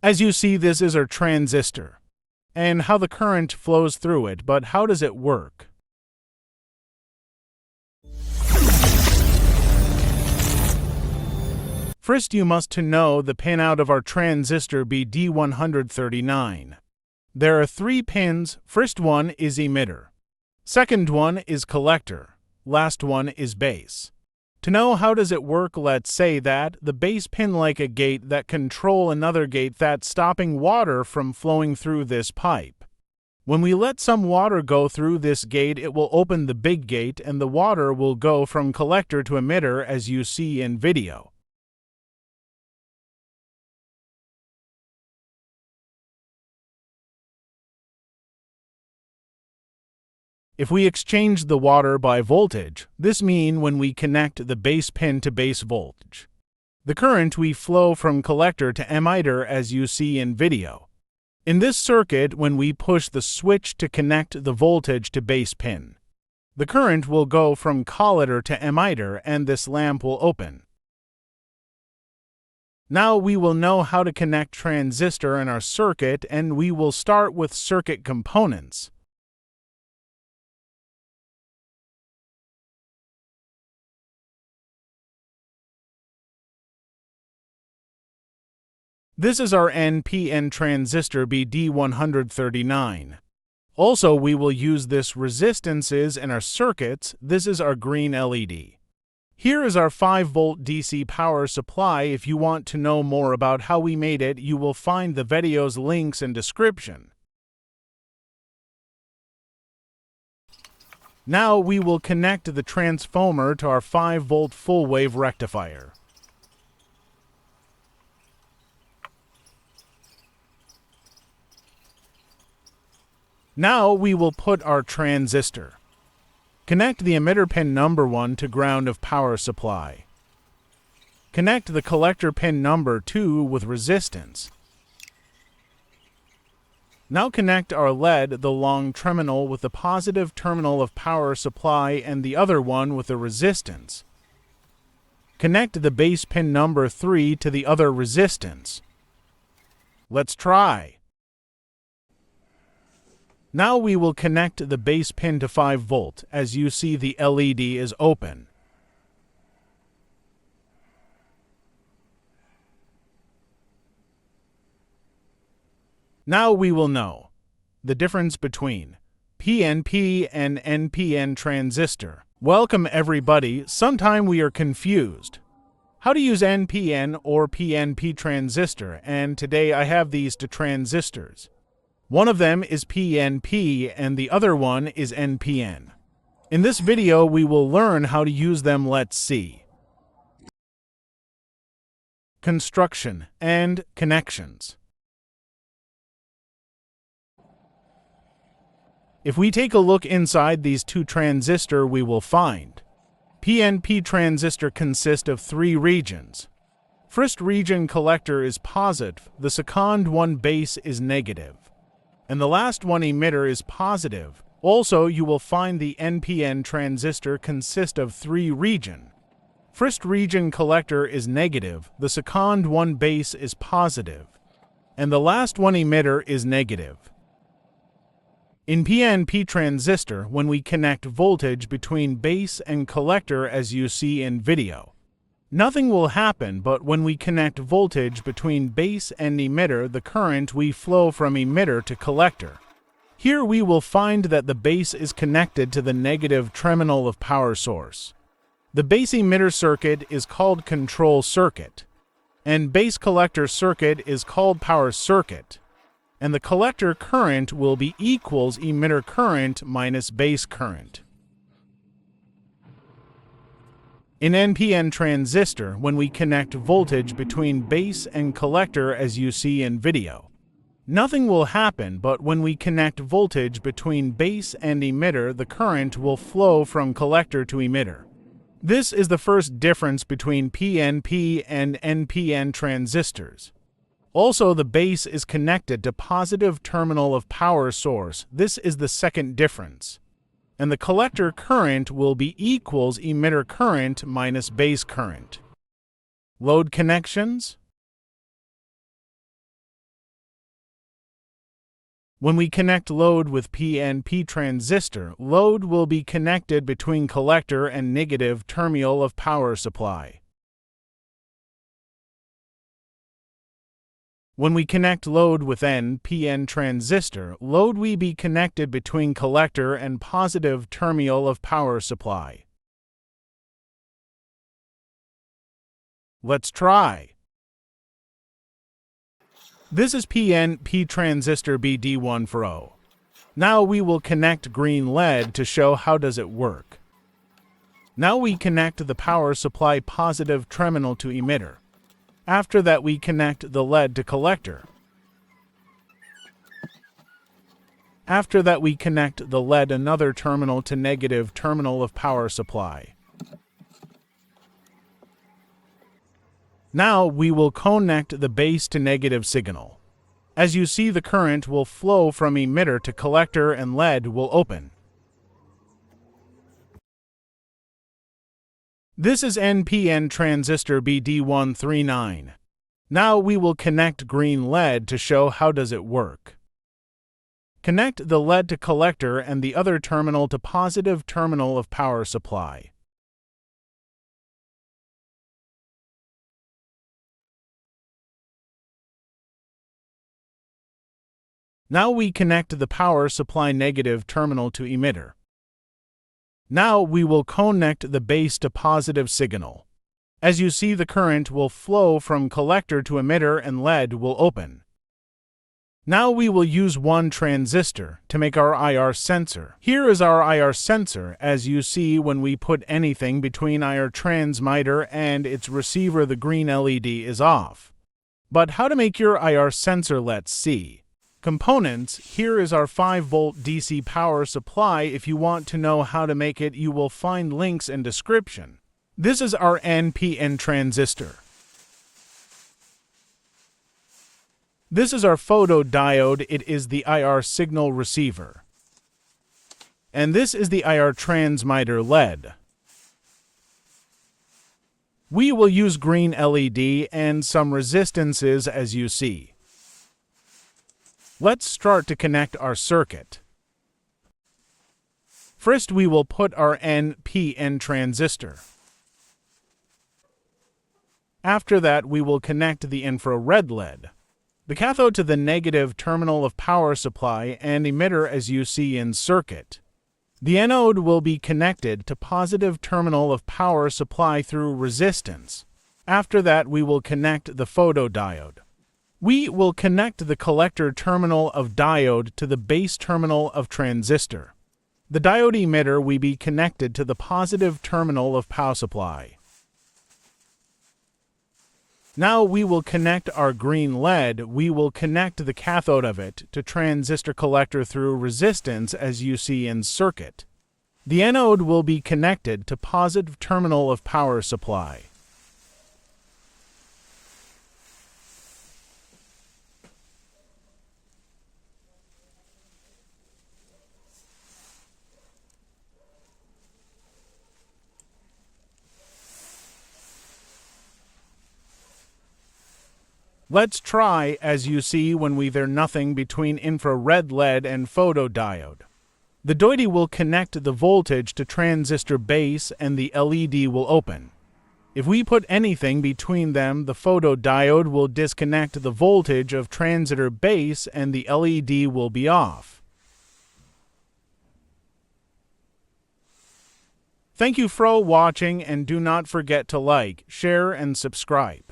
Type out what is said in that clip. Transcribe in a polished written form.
As you see, this is our transistor, and how the current flows through it, but how does it work? First, you must know the pinout of our transistor be D139. There are 3 pins. First one is emitter. Second one is collector. Last one is base. To know how does it work, let's say that the base pin like a gate that control another gate that's stopping water from flowing through this pipe. When we let some water go through this gate, it will open the big gate and the water will go from collector to emitter as you see in video. If we exchange the water by voltage, this means when we connect the base pin to base voltage, the current we flow from collector to emitter as you see in video. In this circuit, when we push the switch to connect the voltage to base pin, the current will go from collector to emitter and this lamp will open. Now we will know how to connect transistor in our circuit, and we will start with circuit components. This is our NPN transistor BD139. Also, we will use this resistances in our circuits. This is our green LED. Here is our 5-volt DC power supply. If you want to know more about how we made it, you will find the video's links in description. Now we will connect the transformer to our 5-volt full-wave rectifier. Now we will put our transistor. Connect the emitter pin number 1 to ground of power supply. Connect the collector pin number 2 with resistance. Now connect our lead, the long terminal, with the positive terminal of power supply and the other one with the resistance. Connect the base pin number 3 to the other resistance. Let's try. Now we will connect the base pin to 5 volt. As you see, the LED is open. Now we will know the difference between PNP and NPN transistor. Welcome everybody. Sometime we are confused how to use NPN or PNP transistor, and today I have these 2 transistors. One of them is PNP and the other one is NPN. In this video we will learn how to use them. Let's see. Construction and connections. If we take a look inside these 2 transistors, we will find PNP transistor consists of 3 regions. First region collector is positive, the second one base is negative, and the last one emitter is positive. Also, you will find the NPN transistor consists of 3 regions. First region collector is negative, the second one base is positive, and the last one emitter is negative. In PNP transistor, when we connect voltage between base and collector as you see in video, nothing will happen, but when we connect voltage between base and emitter, the current we flow from emitter to collector. Here we will find that the base is connected to the negative terminal of power source. The base emitter circuit is called control circuit, and base collector circuit is called power circuit, and the collector current will be equals emitter current minus base current. In NPN transistor, when we connect voltage between base and collector as you see in video, nothing will happen, but when we connect voltage between base and emitter, the current will flow from collector to emitter. This is the first difference between PNP and NPN transistors. Also, the base is connected to positive terminal of power source. This is the second difference. And the collector current will be equals emitter current minus base current. Load connections. When we connect load with PNP transistor, load will be connected between collector and negative terminal of power supply. When we connect load with NPN transistor, load will be connected between collector and positive terminal of power supply. Let's try. This is PNP transistor BD140. Now we will connect green LED to show how does it work. Now we connect the power supply positive terminal to emitter. After that we connect the LED to collector. After that we connect the LED another terminal to negative terminal of power supply. Now we will connect the base to negative signal. As you see, the current will flow from emitter to collector and LED will open. This is NPN transistor BD139. Now we will connect green LED to show how does it work. Connect the LED to collector and the other terminal to positive terminal of power supply. Now we connect the power supply negative terminal to emitter. Now we will connect the base to positive signal. As you see, the current will flow from collector to emitter and LED will open. Now we will use one transistor to make our IR sensor. Here is our IR sensor. As you see, when we put anything between IR transmitter and its receiver, the green LED is off. But how to make your IR sensor? Let's see. Components. Here is our 5-volt DC power supply. If you want to know how to make it, you will find links in description. This is our NPN transistor. This is our photodiode. It is the IR signal receiver. And this is the IR transmitter LED. We will use green LED and some resistances as you see. Let's start to connect our circuit. First, we will put our NPN transistor. After that, we will connect the infrared LED, the cathode to the negative terminal of power supply and emitter as you see in circuit. The anode will be connected to positive terminal of power supply through resistance. After that, we will connect the photodiode. We will connect the collector terminal of diode to the base terminal of transistor. The diode emitter will be connected to the positive terminal of power supply. Now we will connect our green LED. We will connect the cathode of it to transistor collector through resistance as you see in circuit. The anode will be connected to positive terminal of power supply. Let's try. As you see, when there's nothing between infrared LED and photodiode. The diode will connect the voltage to transistor base and the LED will open. If we put anything between them, the photodiode will disconnect the voltage of transistor base and the LED will be off. Thank you for watching and do not forget to like, share and subscribe.